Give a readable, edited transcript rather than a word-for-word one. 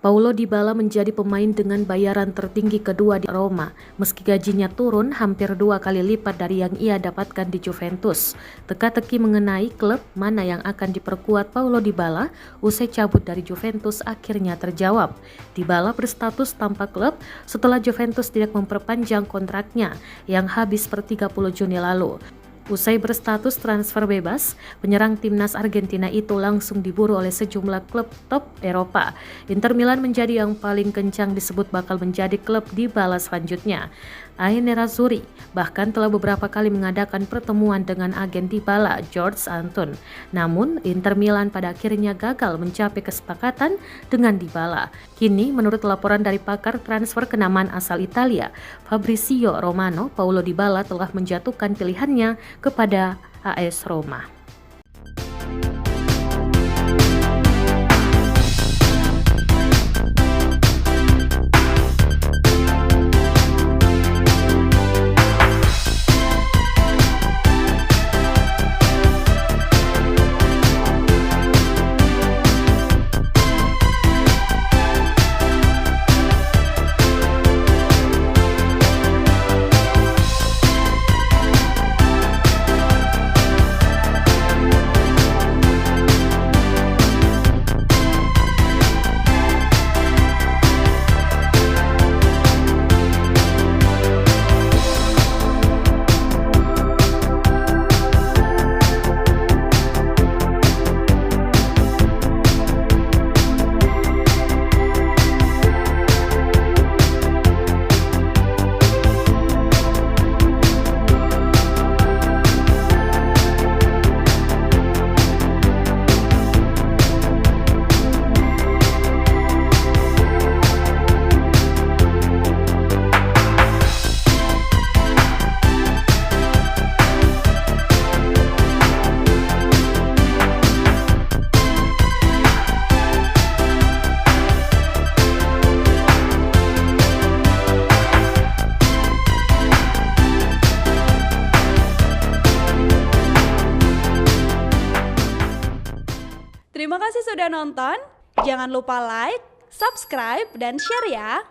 Paulo Dybala menjadi pemain dengan bayaran tertinggi kedua di Roma, meski gajinya turun hampir 2 kali lipat dari yang ia dapatkan di Juventus. Teka-teki mengenai klub mana yang akan diperkuat Paulo Dybala usai cabut dari Juventus akhirnya terjawab. Dybala berstatus tanpa klub setelah Juventus tidak memperpanjang kontraknya yang habis per 30 Juni lalu. Usai berstatus transfer bebas, penyerang timnas Argentina itu langsung diburu oleh sejumlah klub top Eropa. Inter Milan menjadi yang paling kencang disebut bakal menjadi klub Dybala selanjutnya. Ai Nerazzurri bahkan telah beberapa kali mengadakan pertemuan dengan agen Dybala, George Anton. Namun, Inter Milan pada akhirnya gagal mencapai kesepakatan dengan Dybala. Kini, menurut laporan dari pakar transfer kenamaan asal Italia, Fabrizio Romano, Paulo Dybala telah menjatuhkan pilihannya kepada AS Roma. Terima kasih sudah nonton. Jangan lupa like, subscribe, dan share ya.